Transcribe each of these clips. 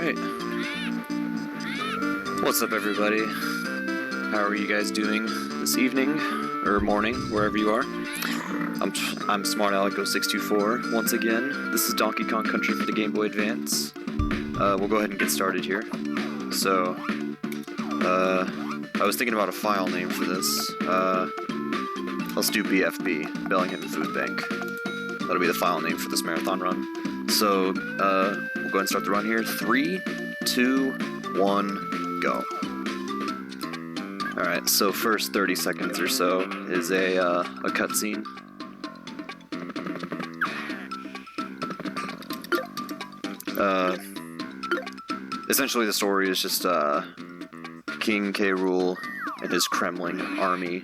Alright. What's up, everybody? How are you guys doing this evening, or morning, wherever you are? I'm smartalec0624 once again. This is Donkey Kong Country for the Game Boy Advance. We'll go ahead and get started here. So, I was thinking about a file name for this. Let's do BFB, Bellingham Food Bank. That'll be the file name for this marathon run. So, we'll go ahead and start the run here. 3, 2, 1, go. Alright, so first 30 seconds or so is a cutscene. Essentially the story is just, King K. Rool and his Kremling army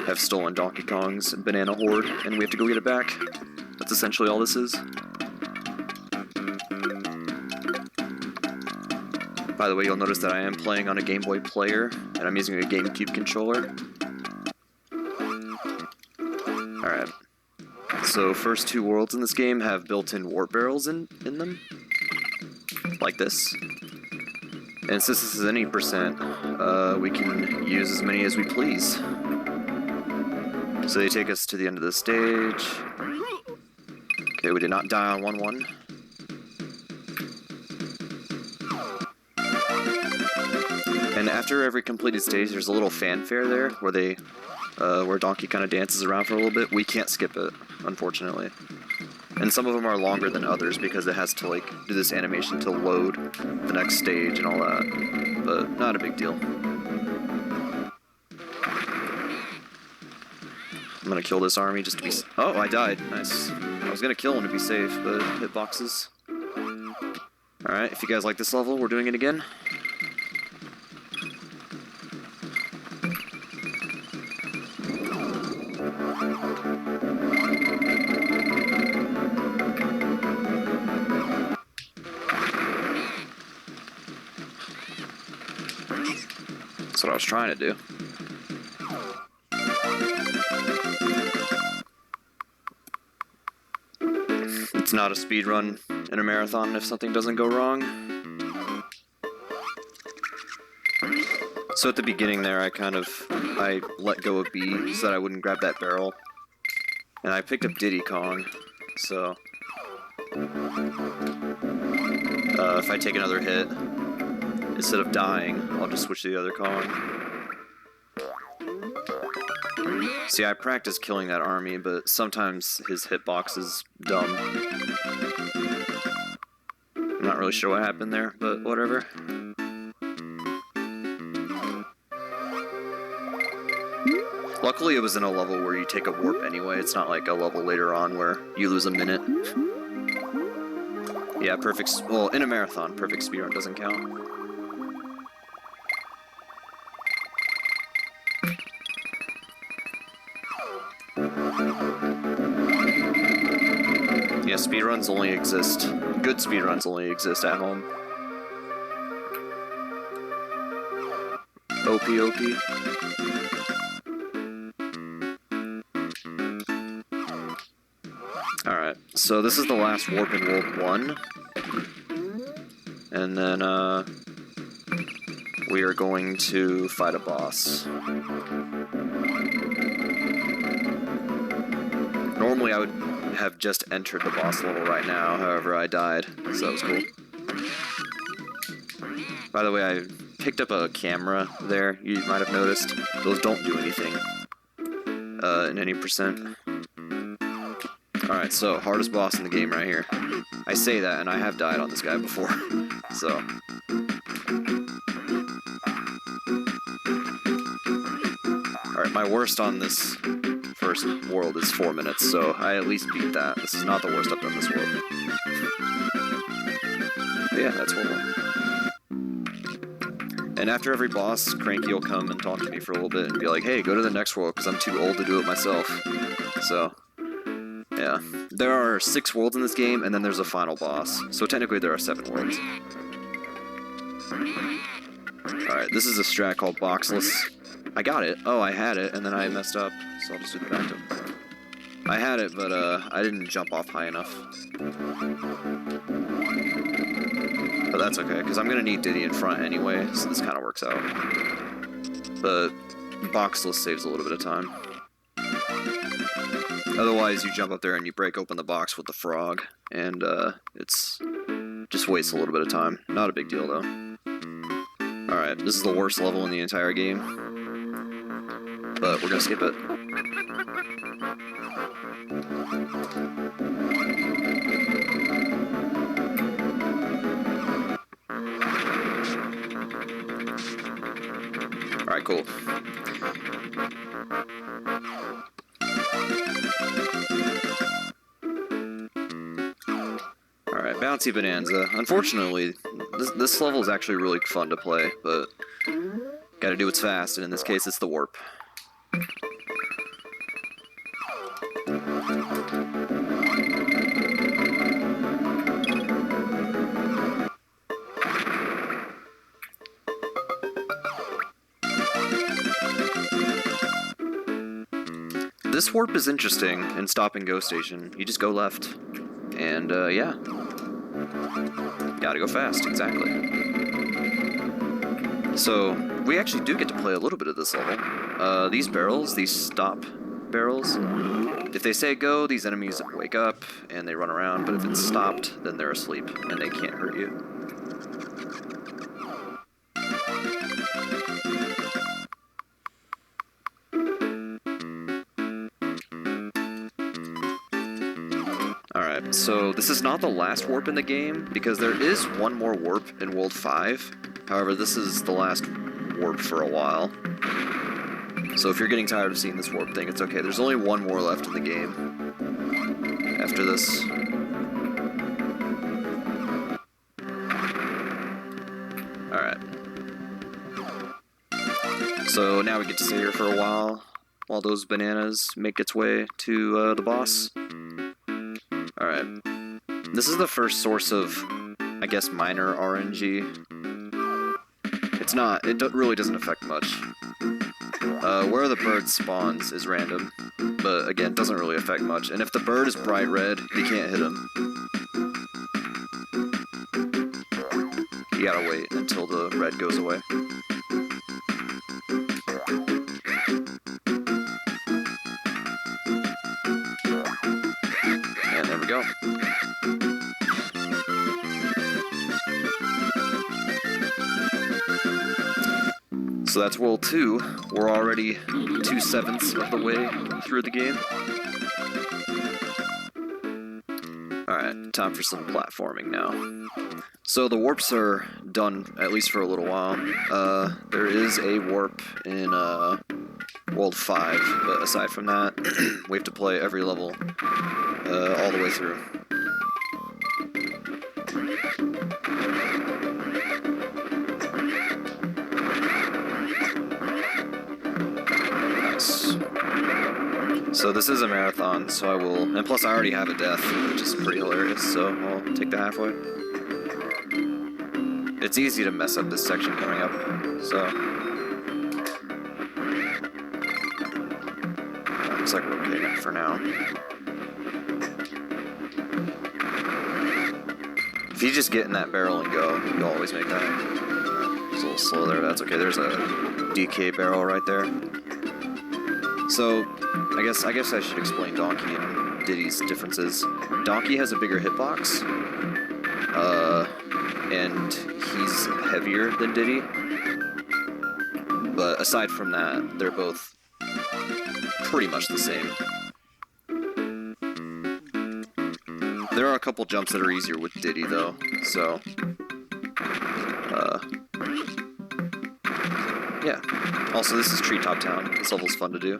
have stolen Donkey Kong's banana hoard, and we have to go get it back. That's essentially all this is. By the way, you'll notice that I am playing on a Game Boy player, and I'm using a GameCube controller. Alright. So, first two worlds in this game have built-in warp barrels in them. Like this. And since this is any percent, we can use as many as we please. So they take us to the end of the stage. Okay, we did not die on 1-1. And after every completed stage, there's a little fanfare there where where Donkey kind of dances around for a little bit. We can't skip it, unfortunately. And some of them are longer than others because it has to like do this animation to load the next stage and all that. But not a big deal. I'm gonna kill this army just to be. Oh, I died. Nice. I was gonna kill him to be safe, but hitboxes. All right. If you guys like this level, we're doing it again. That's what I was trying to do. It's not a speed run in a marathon if something doesn't go wrong. So at the beginning there, I let go of B so that I wouldn't grab that barrel. And I picked up Diddy Kong, so if I take another hit, instead of dying, I'll just switch to the other Kong. See, I practice killing that army, but sometimes his hitbox is dumb. I'm not really sure what happened there, but whatever. Luckily, it was in a level where you take a warp anyway. It's not like a level later on where you lose a minute. Yeah, well, in a marathon, perfect speedrun doesn't count. Yeah, speedruns only exist. Good speedruns only exist at home. OP. Alright, so this is the last warp in World 1. And then, we are going to fight a boss. Normally I would have just entered the boss level right now, however I died, so that was cool. By the way, I picked up a camera there, you might have noticed. Those don't do anything in any percent. Alright, so, hardest boss in the game right here. I say that, and I have died on this guy before, so. Alright, my worst on this first world is 4 minutes, so I at least beat that. This is not the worst I've done this world. But yeah, that's World 1. And after every boss, Cranky will come and talk to me for a little bit and be like, hey, go to the next world, because I'm too old to do it myself. So, yeah. There are 6 worlds in this game, and then there's a final boss. So technically there are 7 worlds. Alright, this is a strat called Boxless. I got it. Oh, I had it, and then I messed up, so I'll just do the back up. I had it, but I didn't jump off high enough. But that's okay, because I'm going to need Diddy in front anyway, so this kind of works out. But boxless saves a little bit of time. Otherwise, you jump up there and you break open the box with the frog, and it's just wastes a little bit of time. Not a big deal, though. Alright, this is the worst level in the entire game, but we're going to skip it. Alright, cool. Alright, Bouncy Bonanza. Unfortunately, this level is actually really fun to play, but gotta do what's fast, and in this case it's the warp. This warp is interesting in Stop and Go Station. You just go left. And, yeah. Gotta go fast, exactly. So, we actually do get to play a little bit of this level. These barrels, these stop barrels, if they say go, these enemies wake up and they run around, but if it's stopped, then they're asleep and they can't hurt you. Alright, so this is not the last warp in the game, because there is one more warp in World 5. However, this is the last warp for a while. So if you're getting tired of seeing this warp thing, it's okay. There's only one more left in the game after this. Alright. So now we get to stay here for a while those bananas make its way to the boss. Alright. This is the first source of, I guess, minor RNG. It's not, it really doesn't affect much. Where the bird spawns is random, but again, doesn't really affect much. And if the bird is bright red, you can't hit him. You gotta wait until the red goes away. And there we go. So that's World 2. We're already 2/7 of the way through the game. Alright, time for some platforming now. So the warps are done, at least for a little while. There is a warp in World 5, but aside from that, we have to play every level all the way through. So this is a marathon, so I will, and plus I already have a death, which is pretty hilarious, so I'll take the halfway. It's easy to mess up this section coming up, so. Looks like we're okay for now. If you just get in that barrel and go, you'll always make that. It's a little slow there, that's okay. There's a DK barrel right there. So, I guess I should explain Donkey and Diddy's differences. Donkey has a bigger hitbox, and he's heavier than Diddy. But aside from that, they're both pretty much the same. There are a couple jumps that are easier with Diddy though, so yeah. Also, this is Treetop Town. This level's fun to do.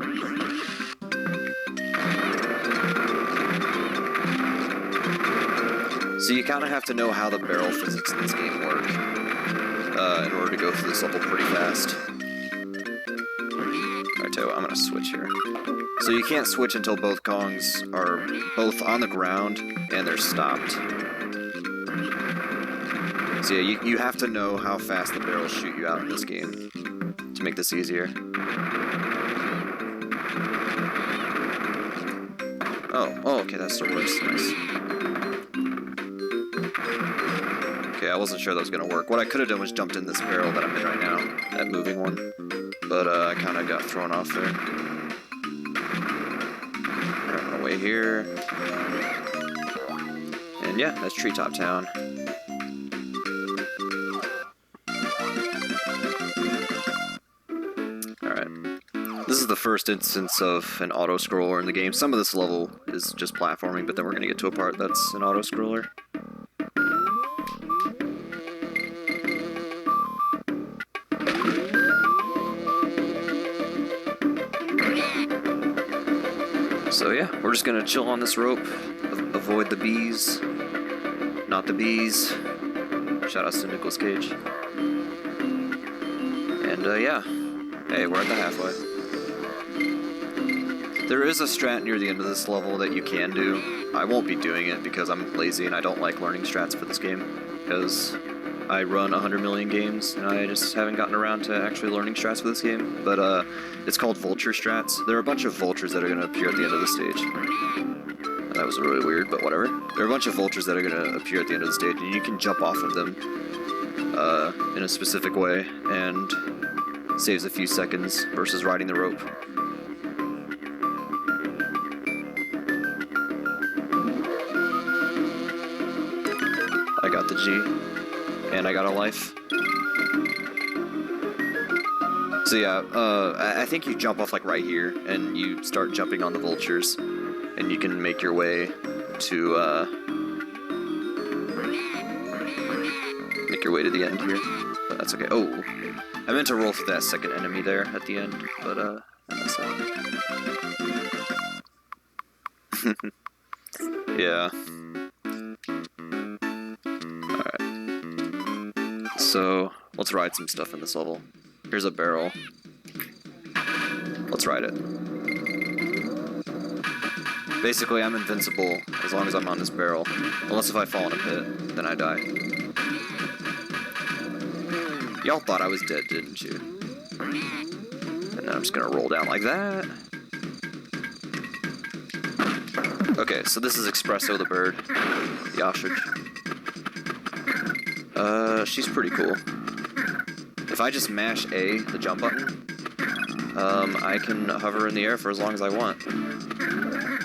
So you kind of have to know how the barrel physics in this game work in order to go through this level pretty fast. Alright, I'm gonna switch here. So you can't switch until both Kongs are both on the ground and they're stopped. So yeah, you have to know how fast the barrels shoot you out in this game to make this easier. Oh, okay, that still works. Nice. Okay, I wasn't sure that was gonna work. What I could have done was jumped in this barrel that I'm in right now, that moving one. But I kind of got thrown off there. Run away here. And yeah, that's Treetop Town. Alright. This is the first instance of an auto-scroller in the game. Some of this level is just platforming, but then we're gonna get to a part that's an auto-scroller. So yeah, we're just gonna chill on this rope, avoid the bees, not the bees. Shout outs to Nicolas Cage. And yeah, hey, we're at the halfway. There is a strat near the end of this level that you can do. I won't be doing it because I'm lazy and I don't like learning strats for this game, because I run 100 million games and I just haven't gotten around to actually learning strats for this game. But it's called vulture strats. There are a bunch of vultures that are going to appear at the end of the stage. That was really weird, but whatever. There are a bunch of vultures that are going to appear at the end of the stage, and you can jump off of them in a specific way, and saves a few seconds versus riding the rope. I got the G, and I got a life. So yeah, I think you jump off like right here, and you start jumping on the vultures, and you can make your way to the end here. But that's okay. Oh, I meant to roll for that second enemy there at the end, but I messed up. Yeah. Alright. So, let's ride some stuff in this level. Here's a barrel. Let's ride it. Basically, I'm invincible as long as I'm on this barrel. Unless if I fall in a pit, then I die. Y'all thought I was dead, didn't you? And then I'm just gonna roll down like that. Okay, so this is Espresso the bird. The ostrich. She's pretty cool. If I just mash A, the jump button, I can hover in the air for as long as I want.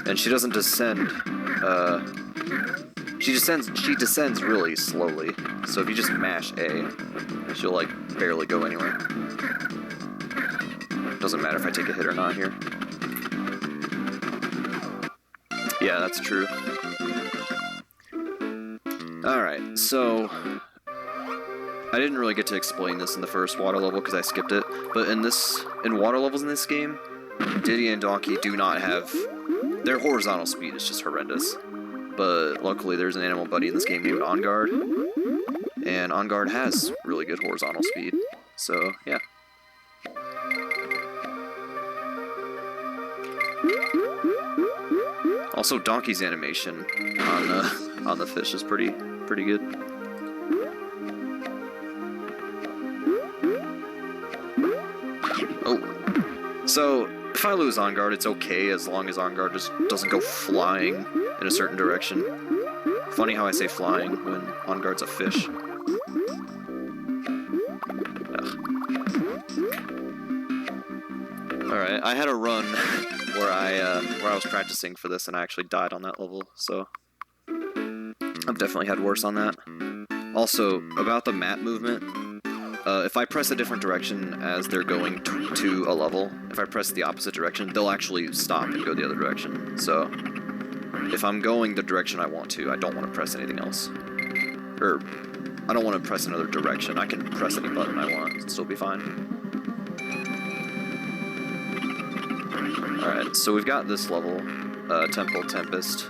And she doesn't descend, she descends really slowly. So if you just mash A, she'll like barely go anywhere. Doesn't matter if I take a hit or not here. Yeah, that's true. Alright, so I didn't really get to explain this in the first water level because I skipped it, but in water levels in this game, Diddy and Donkey do not have, their horizontal speed is just horrendous. But luckily there's an animal buddy in this game named On Guard, and On Guard has really good horizontal speed, so yeah. Also, Donkey's animation on the fish is pretty good. Oh, so if I lose On Guard, it's okay as long as On Guard just doesn't go flying in a certain direction. Funny how I say flying when On Guard's a fish. Alright, I had a run where I was practicing for this and I actually died on that level, so I've definitely had worse on that. Also, about the map movement, if I press a different direction as they're going to a level, if I press the opposite direction, they'll actually stop and go the other direction. So, if I'm going the direction I want to, I don't want to press anything else. Or, I don't want to press another direction. I can press any button I want, it'll still be fine. Alright, so we've got this level, Temple Tempest.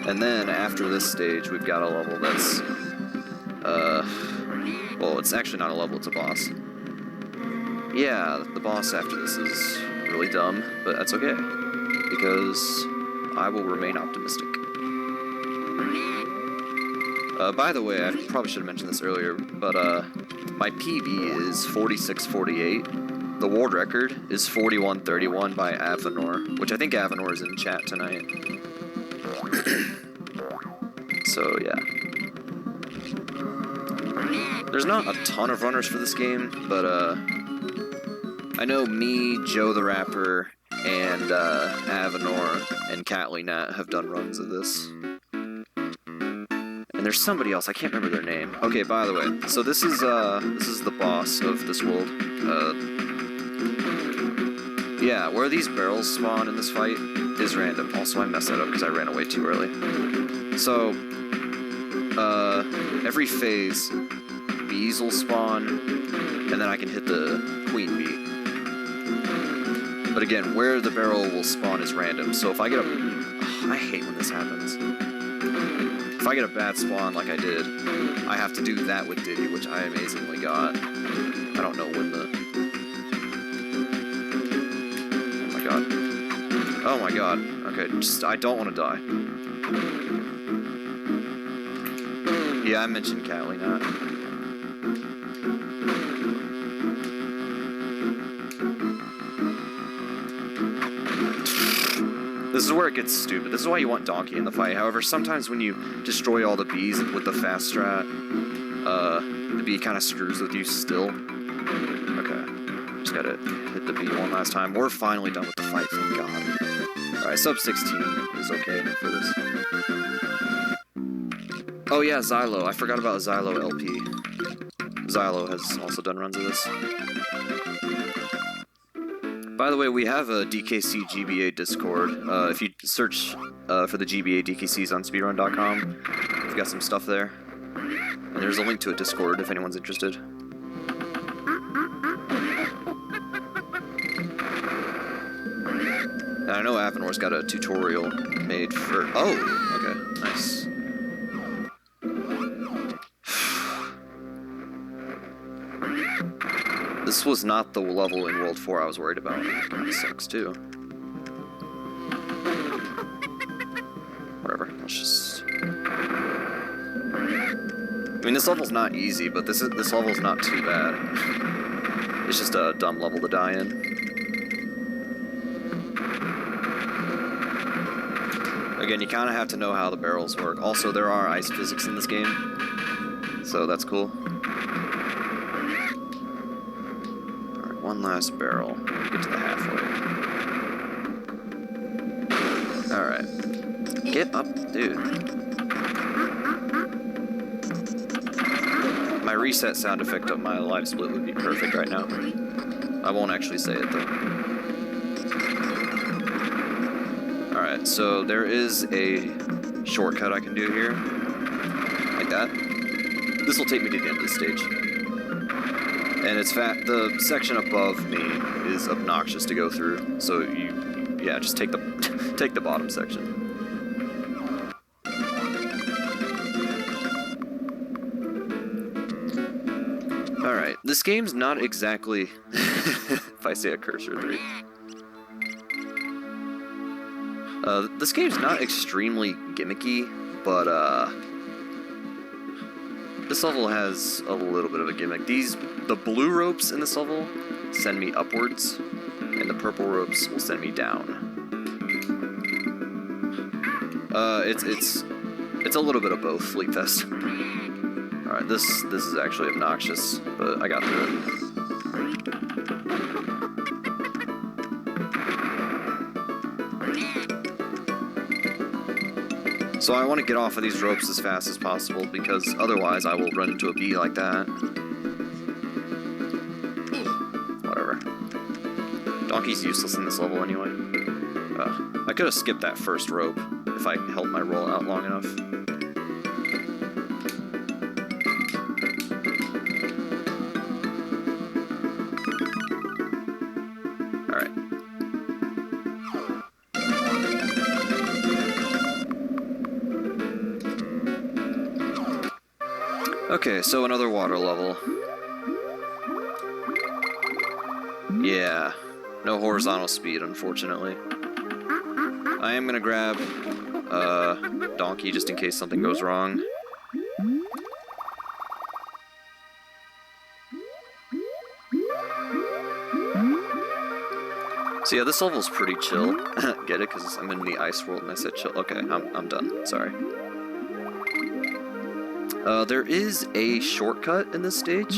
And then, after this stage, we've got a level that's, well, it's actually not a level, it's a boss. Yeah, the boss after this is really dumb, but that's okay, because I will remain optimistic. By the way, I probably should have mentioned this earlier, but my PB is 4648. The world record is 4131 by Avanor, which I think Avanor is in chat tonight. So, yeah. There's not a ton of runners for this game, but I know me, Joe the Rapper, and Avenor and Catley Nat have done runs of this. And there's somebody else, I can't remember their name. Okay, by the way, so this is the boss of this world. Yeah, where these barrels spawn in this fight is random. Also, I messed that up because I ran away too early. So, every phase, bees will spawn, and then I can hit the queen bee. But again, where the barrel will spawn is random. So if I get a... I hate when this happens. If I get a bad spawn like I did, I have to do that with Diddy, which I amazingly got. I don't know when the... Oh my god. Oh my god. Okay, just... I don't want to die. Yeah, I mentioned Catley Nat. This is where it gets stupid. This is why you want Donkey in the fight. However, sometimes when you destroy all the bees with the fast strat, the bee kind of screws with you still. Okay. Just gotta hit the bee one last time. We're finally done with the fight, thank god. Alright, sub 16 is okay for this. Oh yeah, Xylo. I forgot about Xylo LP. Xylo has also done runs of this. By the way, we have a DKC GBA Discord. If you search for the GBA DKCs on speedrun.com, we've got some stuff there. And there's a link to a Discord if anyone's interested. And I know Avenor's got a tutorial made for... Oh! Okay, nice. This was not the level in World 4 I was worried about. Kinda sucks too. Whatever, let's just... I mean, this level's not easy, but this level's not too bad. It's just a dumb level to die in. Again, you kinda have to know how the barrels work. Also, there are ice physics in this game, so that's cool. One last barrel. Get to the halfway. Alright. Get up, dude. My reset sound effect of my live split would be perfect right now. I won't actually say it though. Alright, so there is a shortcut I can do here. Like that. This will take me to the end of the stage. And it's the section above me is obnoxious to go through, so yeah, just take the take the bottom section. All right, this game's not exactly if I say a cursor 3. This game's not extremely gimmicky, but this level has a little bit of a gimmick. The blue ropes in this level send me upwards, and the purple ropes will send me down. It's a little bit of both, Fleet Fest. Alright, this is actually obnoxious, but I got through it. So I want to get off of these ropes as fast as possible, because otherwise I will run into a bee like that. Whatever. Donkey's useless in this level anyway. I could have skipped that first rope if I held my roll out long enough. Alright. Okay, so another water level. Yeah, no horizontal speed, unfortunately. I am gonna grab Donkey just in case something goes wrong. So yeah, this level's pretty chill. Get it? Because I'm in the ice world and I said chill. Okay, I'm done. Sorry. There is a shortcut in this stage.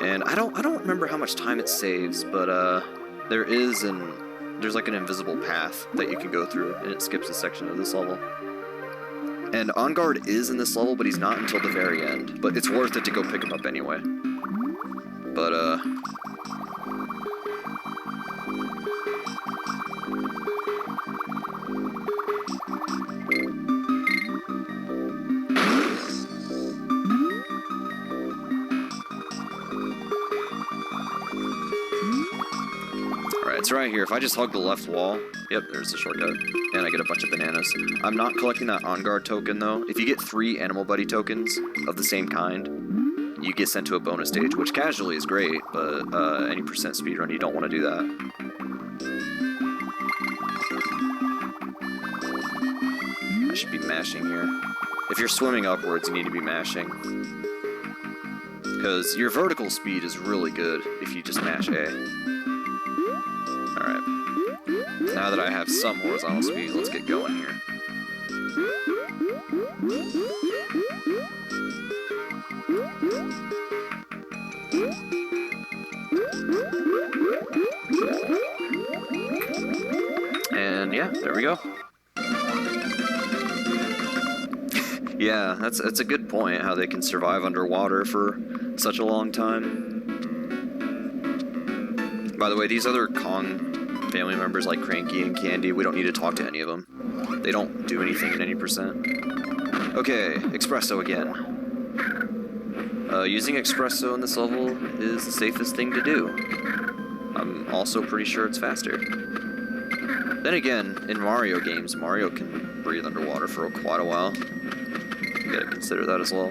And I don't remember how much time it saves, but there's like an invisible path that you can go through, and it skips a section of this level. And On Guard is in this level, but he's not until the very end. But it's worth it to go pick him up anyway. But it's right here. If I just hug the left wall, yep, there's the shortcut, and I get a bunch of bananas. I'm not collecting that On Guard token, though. If you get 3 Animal Buddy tokens of the same kind, you get sent to a bonus stage, which casually is great, but any percent speedrun, you don't want to do that. I should be mashing here. If you're swimming upwards, you need to be mashing. Because your vertical speed is really good if you just mash A. Alright. Now that I have some horizontal speed, let's get going here. And yeah, there we go. Yeah, that's a good point, how they can survive underwater for such a long time. By the way, these other Kong family members like Cranky and Candy, we don't need to talk to any of them. They don't do anything in any percent. Okay, Espresso again. Using Espresso in this level is the safest thing to do. I'm also pretty sure it's faster. Then again, in Mario games, Mario can breathe underwater for quite a while. You gotta consider that as well.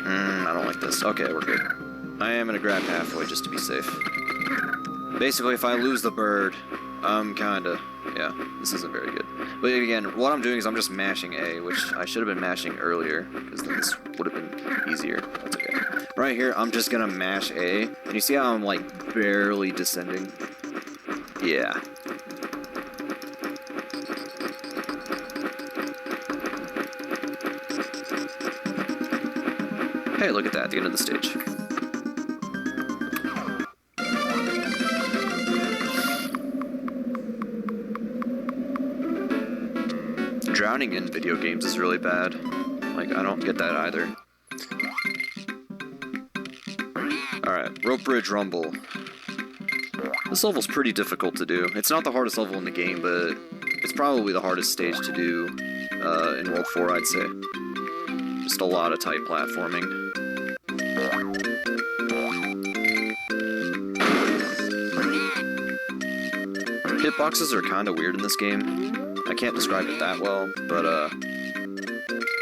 I don't like this. Okay, we're good. I am gonna grab halfway just to be safe. Basically, if I lose the bird, I'm kinda... yeah, this isn't very good. But again, what I'm doing is I'm just mashing A, which I should have been mashing earlier, because then this would have been easier. That's okay. Right here, I'm just gonna mash A, and you see how I'm, like, barely descending? Yeah. Hey, look at that, at the end of the stage. Drowning in video games is really bad. Like, I don't get that either. Alright, Rope Bridge Rumble. This level's pretty difficult to do. It's not the hardest level in the game, but it's probably the hardest stage to do in World 4, I'd say. Just a lot of tight platforming. Hitboxes are kind of weird in this game. I can't describe it that well, but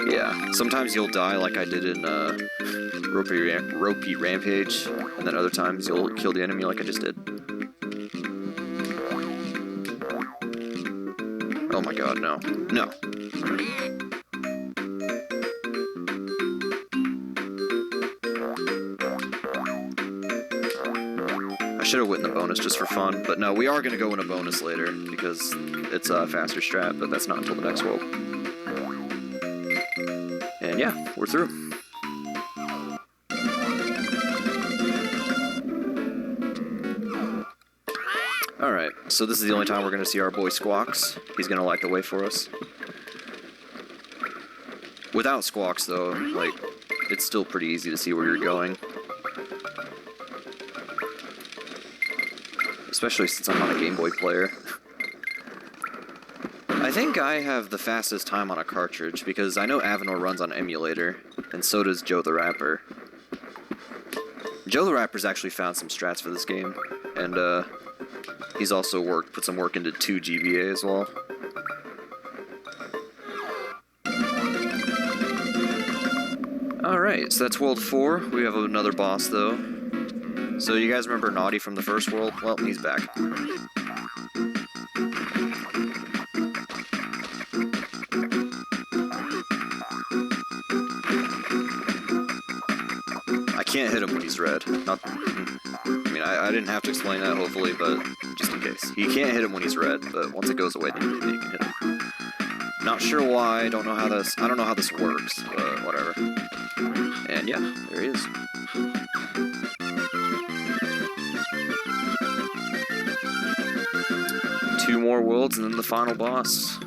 yeah. Sometimes you'll die like I did in Ropey Rampage, and then other times you'll kill the enemy like I just did. Oh my god, no. No. I should have went in the bonus just for fun, but no, we are going to go in a bonus later, because it's a faster strat, but that's not until the next world. And yeah, we're through. Alright, so this is the only time we're going to see our boy Squawks. He's going to light the way for us. Without Squawks, though, like, it's still pretty easy to see where you're going. Especially since I'm on a Game Boy player. I think I have the fastest time on a cartridge, because I know Avenor runs on emulator, and so does Joe the Rapper. Joe the Rapper's actually found some strats for this game, and he's also put some work into 2 GBA as well. Alright, so that's World 4. We have another boss, though. So you guys remember Naughty from the first world? Well, he's back. I can't hit him when he's red. I mean, I didn't have to explain that, hopefully, but just in case. You can't hit him when he's red, but once it goes away, then you can hit him. Not sure why. I don't know how this works, but whatever. And yeah, there he is. Two more worlds and then the final boss.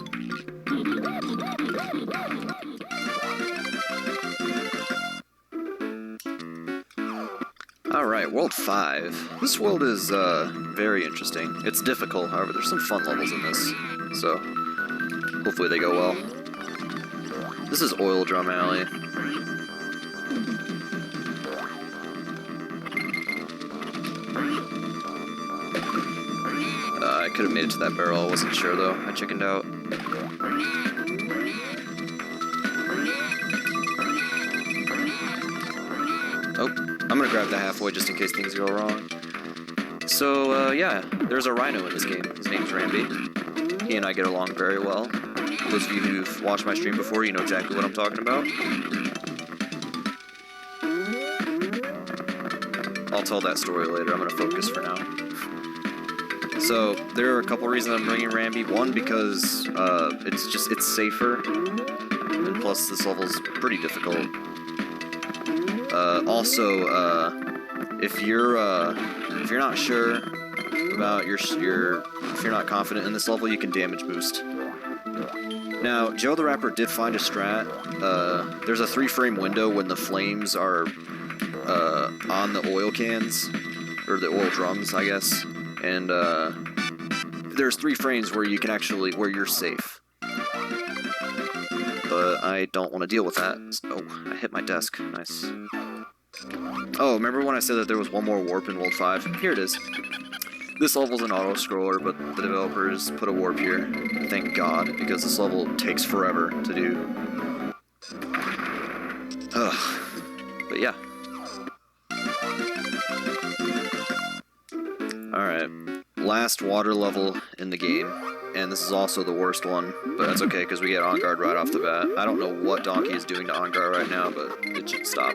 Alright, World 5. This world is very interesting. It's difficult, however, there's some fun levels in this, so hopefully they go well. This is Oil Drum Alley. I could have made it to that barrel, I wasn't sure though. I chickened out. Oh, I'm gonna grab the halfway just in case things go wrong. So, yeah, there's a rhino in this game. His name's Ramby. He and I get along very well. Those of you who've watched my stream before, you know exactly what I'm talking about. I'll tell that story later. I'm gonna focus for now. So, there are a couple reasons I'm bringing Ramby. One, because it's safer, and plus this level's pretty difficult. Also, if you're not sure about if you're not confident in this level, you can damage boost. Now, Joe the Rapper did find a strat. There's a 3-frame window when the flames are on the oil cans, or the oil drums, I guess. And there's 3 frames where you can where you're safe. But I don't want to deal with that. Oh, I hit my desk. Nice. Oh, remember when I said that there was one more warp in World 5? Here it is. This level's an auto-scroller, but the developers put a warp here. Thank God, because this level takes forever to do. Ugh. But yeah. Alright. Last water level in the game. And this is also the worst one, but that's okay because we get On Guard right off the bat. I don't know what Donkey is doing to On Guard right now, but it should stop.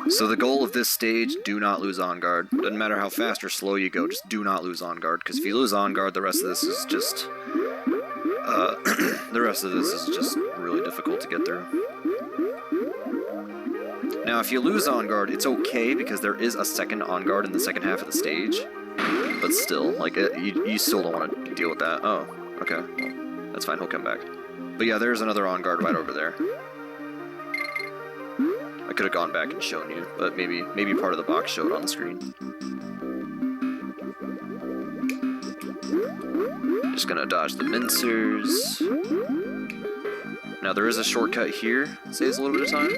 So the goal of this stage, do not lose On Guard. Doesn't matter how fast or slow you go, just do not lose On Guard, because if you lose On Guard, the rest of this is just... really difficult to get through. Now, if you lose On Guard, it's okay, because there is a second On Guard in the second half of the stage. But still, like, you still don't want to deal with that. Oh, okay. Well, that's fine, he'll come back. But yeah, there's another On Guard right over there. I could have gone back and shown you, but maybe part of the box showed on the screen. Just gonna dodge the mincers. Now there is a shortcut here, saves a little bit of time.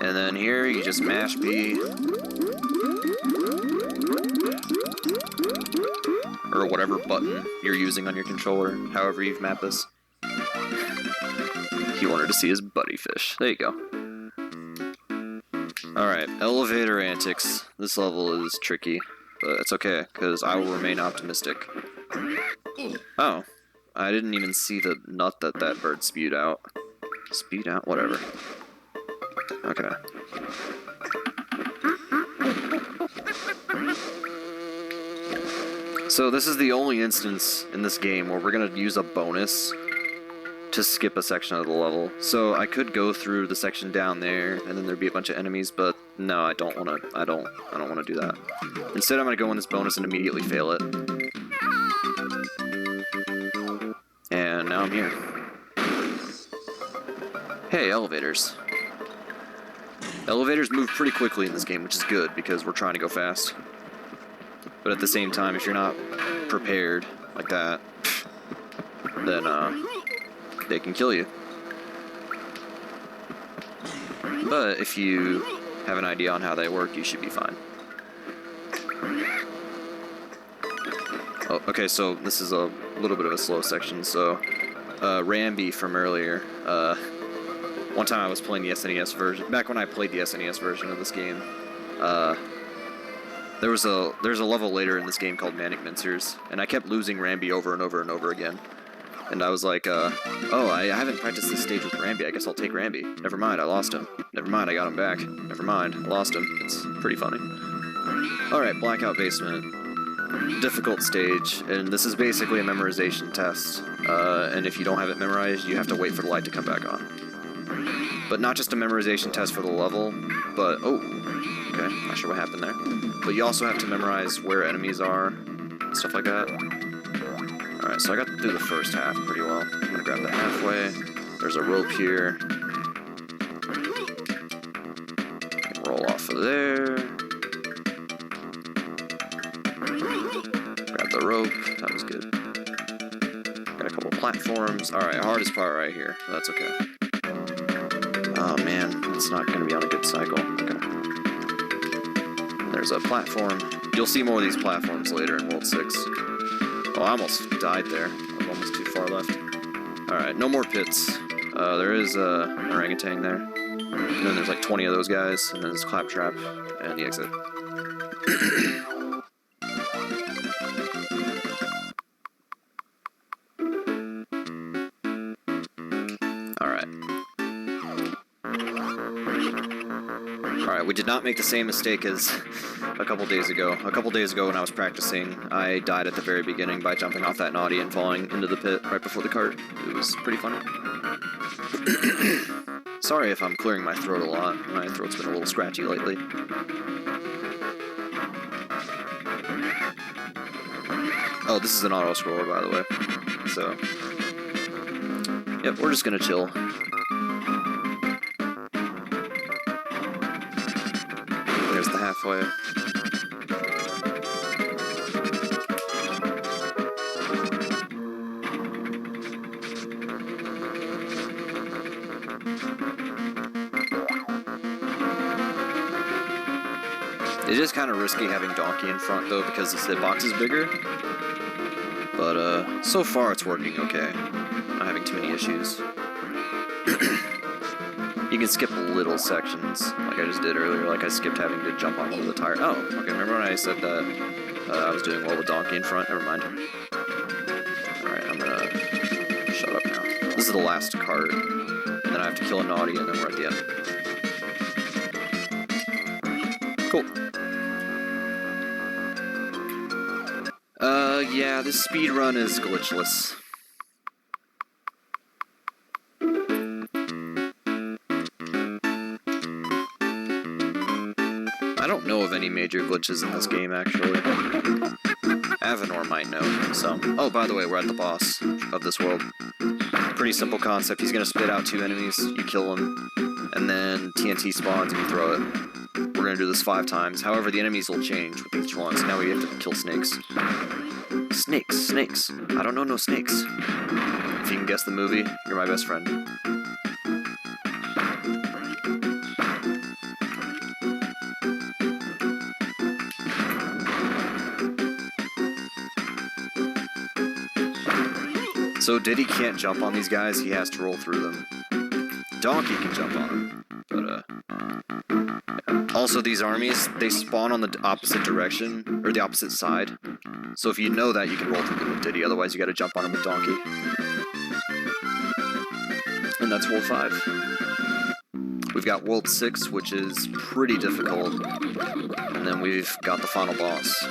And then here you just mash B. Or whatever button you're using on your controller, however you've mapped this. He wanted to see his buddy fish. There you go. Alright, elevator antics. This level is tricky, but it's okay, because I will remain optimistic. Oh, I didn't even see the nut that bird spewed out. Spewed out? Whatever. Okay. So this is the only instance in this game where we're going to use a bonus to skip a section of the level. So I could go through the section down there and then there'd be a bunch of enemies, but no, I don't want to do that. Instead, I'm going to go in this bonus and immediately fail it. And now I'm here. Hey, elevators. Elevators move pretty quickly in this game, which is good because we're trying to go fast. But at the same time, if you're not prepared like that, then they can kill you. But if you have an idea on how they work, you should be fine. Oh, okay, so this is a little bit of a slow section. So, Ramby from earlier, one time I was playing the SNES version, back when I played the SNES version of this game, there's a level later in this game called Manic Mincers, and I kept losing Ramby over and over and over again. And I was like, oh, I haven't practiced this stage with Rambi. I guess I'll take Rambi. Never mind, I lost him. Never mind, I got him back. Never mind, I lost him. It's pretty funny. Alright, Blackout Basement. Difficult stage, and this is basically a memorization test. And if you don't have it memorized, you have to wait for the light to come back on. But not just a memorization test for the level, but... Oh, okay, not sure what happened there. But you also have to memorize where enemies are, stuff like that. Alright, so I got through the first half pretty well. I'm gonna grab the halfway. There's a rope here. Roll off of there. Grab the rope. That was good. Got a couple platforms. Alright, hardest part right here. That's okay. Oh man, it's not gonna be on a good cycle. Okay. There's a platform. You'll see more of these platforms later in World 6. Oh, I almost died there. I'm almost too far left. Alright, no more pits. There is an orangutan there. And then there's like 20 of those guys, and then there's Claptrap, and the exit. Alright, we did not make the same mistake as a couple days ago. A couple days ago when I was practicing, I died at the very beginning by jumping off that naughty and falling into the pit right before the cart. It was pretty funny. Sorry if I'm clearing my throat a lot. My throat's been a little scratchy lately. Oh, this is an auto-scroller, by the way. So, yep, we're just gonna chill. There's the halfway. It is kind of risky having Donkey in front, though, because this hitbox is bigger. But, so far it's working okay. Not having too many issues. You can skip little sections, like I just did earlier, like I skipped having to jump on one of the tires. Oh, okay, remember when I said that I was doing well with Donkey in front? Never mind. Alright, I'm gonna shut up now. This is the last cart, and then I have to kill a naughty, and then we're at the end. Cool. Yeah, this speedrun is glitchless. I don't know of any major glitches in this game, actually. Avenor might know some. Oh, by the way, we're at the boss of this world. Pretty simple concept. He's gonna spit out 2 enemies, you kill him, and then TNT spawns and you throw it. We're gonna do this 5 times. However, the enemies will change with each one, so now we have to kill snakes. Snakes. I don't know no snakes. If you can guess the movie, you're my best friend. So Diddy can't jump on these guys, he has to roll through them. Donkey can jump on them, but yeah. Also, these armies, they spawn on the opposite direction, or the opposite side. So if you know that, you can roll through them with Diddy, otherwise you gotta jump on him with Donkey. And that's World 5. We've got World 6, which is pretty difficult, and then we've got the final boss.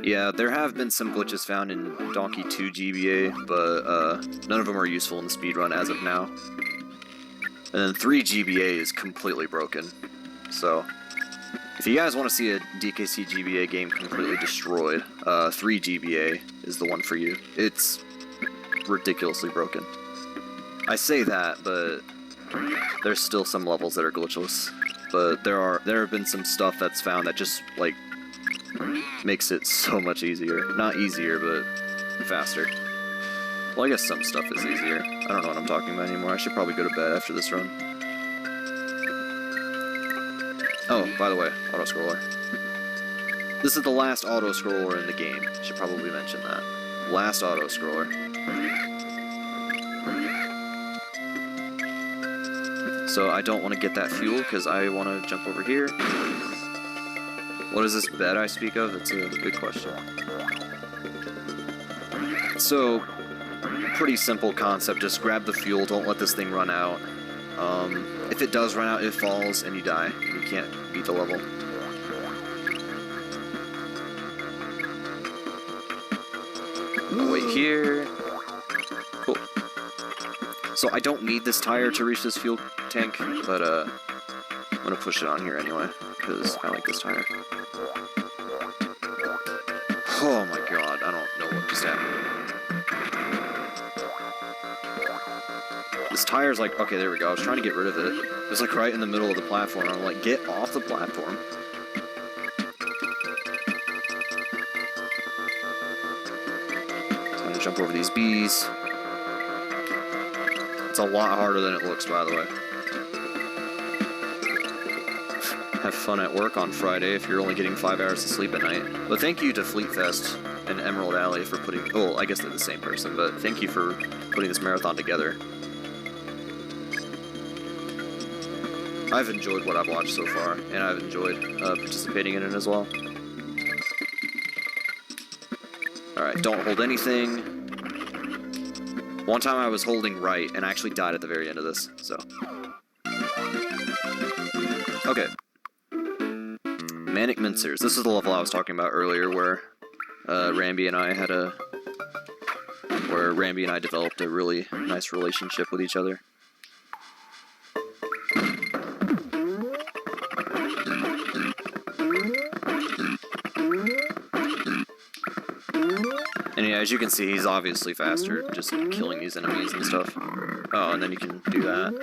Yeah, there have been some glitches found in Donkey 2 GBA, but none of them are useful in the speedrun as of now. And then 3 GBA is completely broken. So, if you guys want to see a DKC GBA game completely destroyed, 3 GBA is the one for you. It's ridiculously broken. I say that, but there's still some levels that are glitchless. But there have been some stuff that's found that just, like, makes it so much easier. Not easier, but faster. Well, I guess some stuff is easier. I don't know what I'm talking about anymore. I should probably go to bed after this run. Oh, by the way, auto-scroller. This is the last auto-scroller in the game. I should probably mention that. Last auto-scroller. So I don't want to get that fuel, because I want to jump over here. What is this bed I speak of? It's a good question. So, pretty simple concept, just grab the fuel, don't let this thing run out. If it does run out, it falls and you die. You can't beat the level. I'll wait here. Cool. So I don't need this tire to reach this fuel tank, but I'm gonna push it on here anyway, because I like this tire. Oh my god, I don't know what just happened. This tire's like, okay, there we go. I was trying to get rid of it. It was like right in the middle of the platform. I'm like, get off the platform. Time to jump over these bees. It's a lot harder than it looks, by the way. Have fun at work on Friday if you're only getting 5 hours of sleep at night. But thank you to Fleet Fest and Emerald Alley for putting... Oh, I guess they're the same person, but thank you for putting this marathon together. I've enjoyed what I've watched so far, and I've enjoyed participating in it as well. Alright, don't hold anything. One time I was holding right, and I actually died at the very end of this, so... Okay. Manic Mincers. This is the level I was talking about earlier, where Rambi and I had a... Where Rambi and I developed a really nice relationship with each other. And yeah, as you can see, he's obviously faster, just killing these enemies and stuff. Oh, and then you can do that.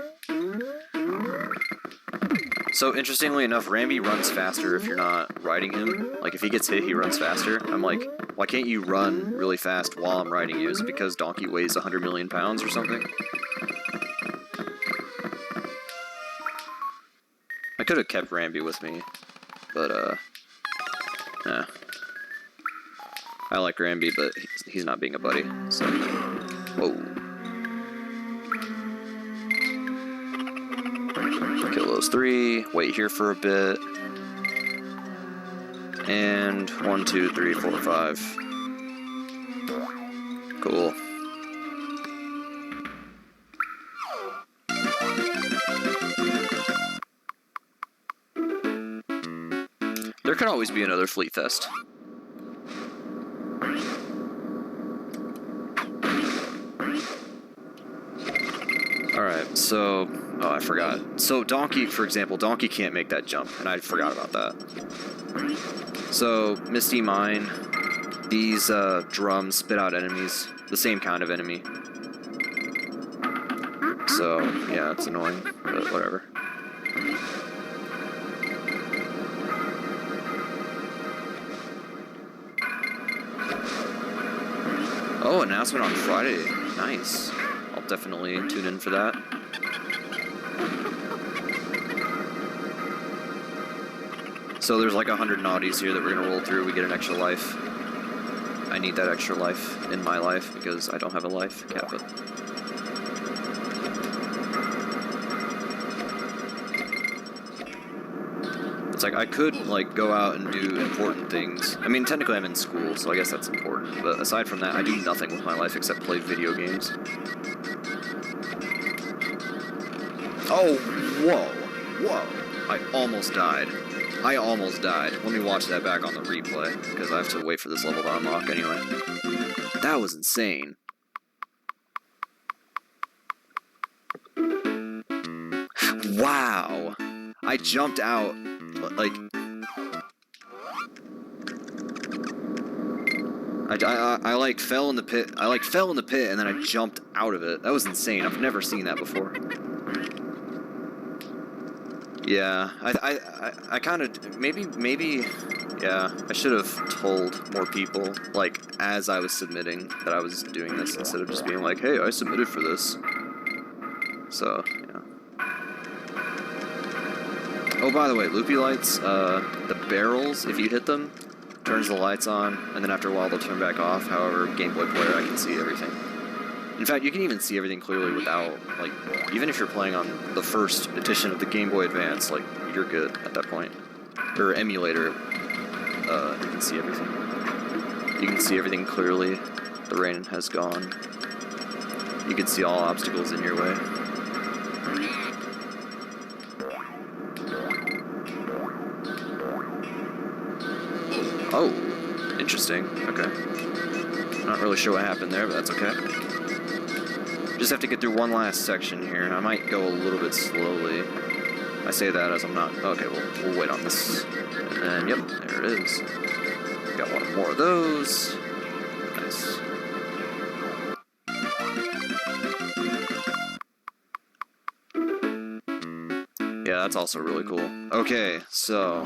So, interestingly enough, Rambi runs faster if you're not riding him. Like, if he gets hit, he runs faster. I'm like, why can't you run really fast while I'm riding you? Is it because Donkey weighs 100 million pounds or something? I could have kept Rambi with me, but, yeah. I like Rambi, but he's not being a buddy, so... Whoa. Kill those 3, wait here for a bit. And 1, 2, 3, 4, 5. Cool. There could always be another Fleet Fest. Alright, so... Oh, I forgot. So, Donkey, for example, Donkey can't make that jump, and I forgot about that. So, Misty Mine, these drums spit out enemies, the same kind of enemy. So, yeah, it's annoying, but whatever. Oh, announcement on Friday. Nice. I'll definitely tune in for that. So there's like 100 naughties here that we're gonna roll through. We get an extra life. I need that extra life in my life because I don't have a life. Cap it. It's like I could like go out and do important things. I mean, technically I'm in school, so I guess that's important. But aside from that, I do nothing with my life except play video games. Oh, whoa, whoa! I almost died. I almost died. Let me watch that back on the replay, because I have to wait for this level to unlock anyway. That was insane. Wow! I jumped out, like... I like fell in the pit. I like fell in the pit and then I jumped out of it. That was insane. I've never seen that before. Yeah, I kind of, maybe, yeah, I should have told more people, like, as I was submitting, that I was doing this, instead of just being like, hey, I submitted for this. So, yeah. Oh, by the way, loopy lights, the barrels, if you hit them, turns the lights on, and then after a while they'll turn back off. However, Game Boy player, I can see everything. In fact, you can even see everything clearly without, like, even if you're playing on the first edition of the Game Boy Advance, like, you're good at that point. Or emulator, you can see everything. You can see everything clearly. The rain has gone. You can see all obstacles in your way. Oh, interesting. Okay. Not really sure what happened there, but that's okay. Just have to get through one last section here. I might go a little bit slowly. I say that as I'm not... Okay, we'll wait on this. And then, yep, there it is. Got one more of those. Nice. Yeah, that's also really cool. Okay, so...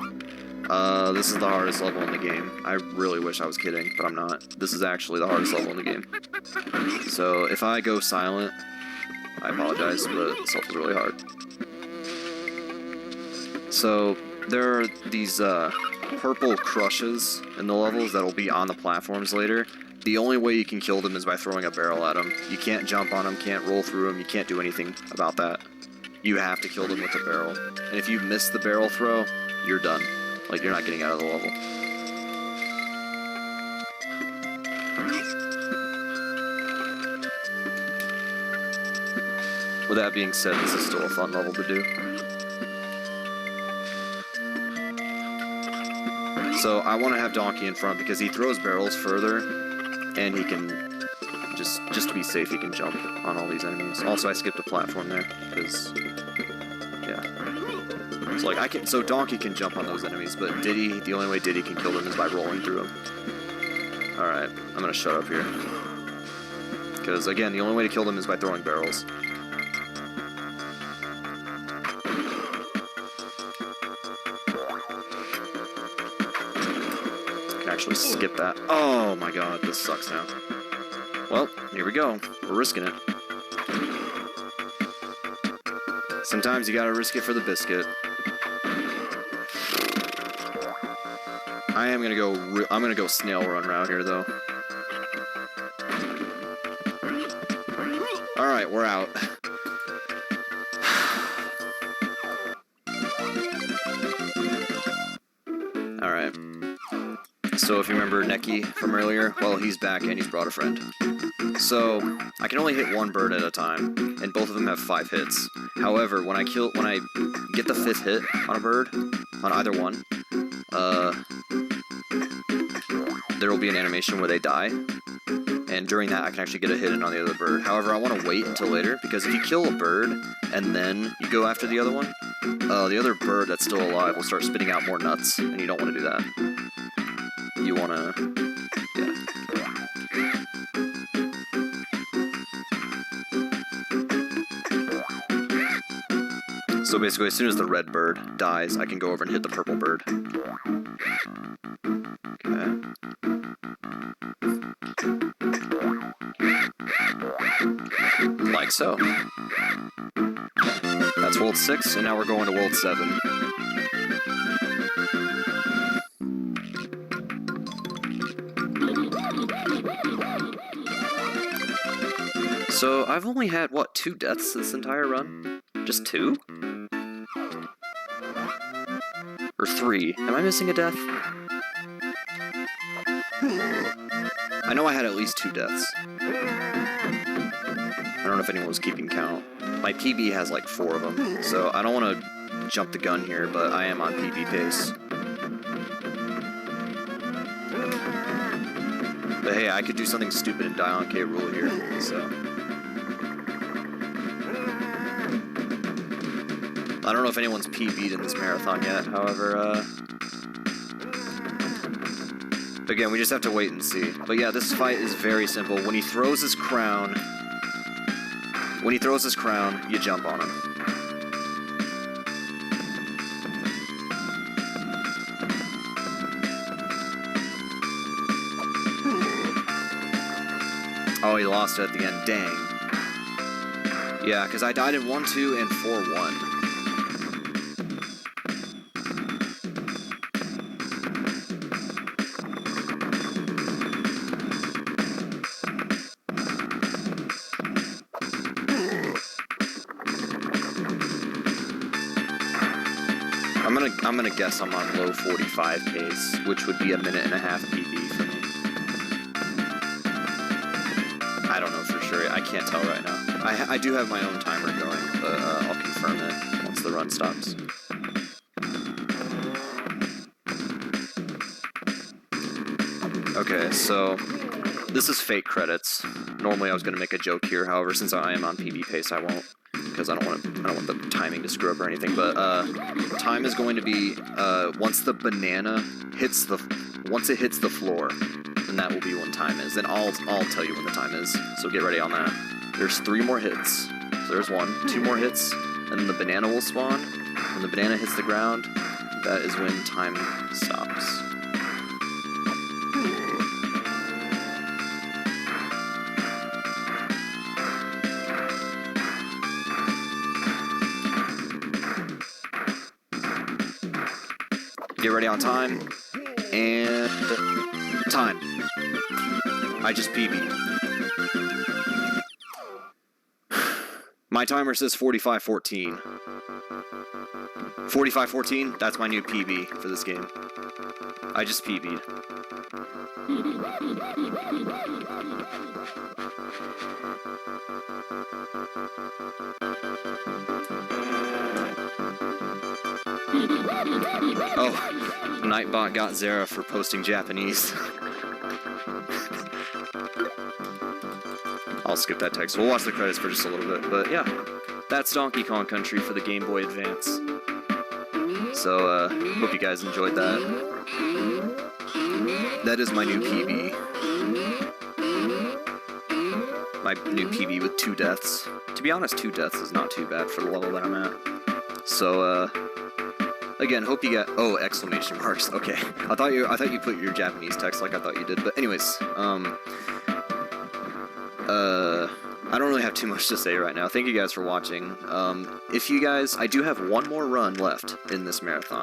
this is the hardest level in the game. I really wish I was kidding, but I'm not. This is actually the hardest level in the game. So, if I go silent, I apologize, but this level is really hard. So, there are these, purple crushes in the levels that'll be on the platforms later. The only way you can kill them is by throwing a barrel at them. You can't jump on them, can't roll through them, you can't do anything about that. You have to kill them with a barrel. And if you miss the barrel throw, you're done. Like, you're not getting out of the level. With that being said, this is still a fun level to do. So, I want to have Donkey in front because he throws barrels further, and he can, just to be safe, he can jump on all these enemies. Also, I skipped a platform there, because, yeah. So, like, so Donkey can jump on those enemies, but Diddy, the only way Diddy can kill them is by rolling through them. Alright, I'm gonna shut up here. Because, again, the only way to kill them is by throwing barrels. Actually skip that. Oh my god, this sucks now. Well, here we go. We're risking it. Sometimes you gotta risk it for the biscuit. I'm gonna go snail run route here though. Alright, we're out. Alright. So if you remember Neki from earlier, well, he's back and he's brought a friend. So I can only hit one bird at a time, and both of them have 5 hits. However, when I get the 5th hit on a bird, on either one, there will be an animation where they die, and during that I can actually get a hit in on the other bird. However, I want to wait until later, because if you kill a bird and then you go after the other one, the other bird that's still alive will start spitting out more nuts, and you don't want to do that. You want to... yeah. So basically, as soon as the red bird dies, I can go over and hit the purple bird. Okay. Like so. That's World 6, and now we're going to World 7. So, I've only had, what, 2 deaths this entire run? Just 2? Or 3. Am I missing a death? I know I had at least 2 deaths. I don't know if anyone was keeping count. My PB has like 4 of them, so I don't want to jump the gun here, but I am on PB pace. But hey, I could do something stupid and die on K. Rool here, so... I don't know if anyone's PB'd in this marathon yet, however, again, we just have to wait and see. But yeah, this fight is very simple. When he throws his crown, you jump on him. Oh, he lost it at the end. Dang. Yeah, because I died in 1-2 and 4-1. I'm gonna guess I'm on low 45 pace, which would be a minute and a half PB for me. I don't know for sure. I can't tell right now. I do have my own timer going, but I'll confirm it once the run stops. Okay, so this is fake credits. Normally I was gonna make a joke here, however, since I am on PB pace, I won't, because I don't want the timing to screw up or anything. But time is going to be once the banana hits once it hits the floor, then that will be when time is. Then I'll tell you when the time is. So get ready on that. There's 3 more hits. So there's 1, 2 more hits, and then the banana will spawn. When the banana hits the ground, that is when time stops. Get ready on time, and time. I just PB'd. My timer says 45:14. 45:14, that's my new PB for this game. I just PB'd. Oh, Nightbot got Zera for posting Japanese. I'll skip that text. We'll watch the credits for just a little bit, but yeah, that's Donkey Kong Country for the Game Boy Advance. So, hope you guys enjoyed that. That is my new PB. My new PB with 2 deaths. To be honest, 2 deaths is not too bad for the level that I'm at. So, again, hope you got... Oh, exclamation marks. Okay. I thought you put your Japanese text like I thought you did. But anyways, I don't really have too much to say right now. Thank you guys for watching. If you guys... I do have 1 more run left in this marathon.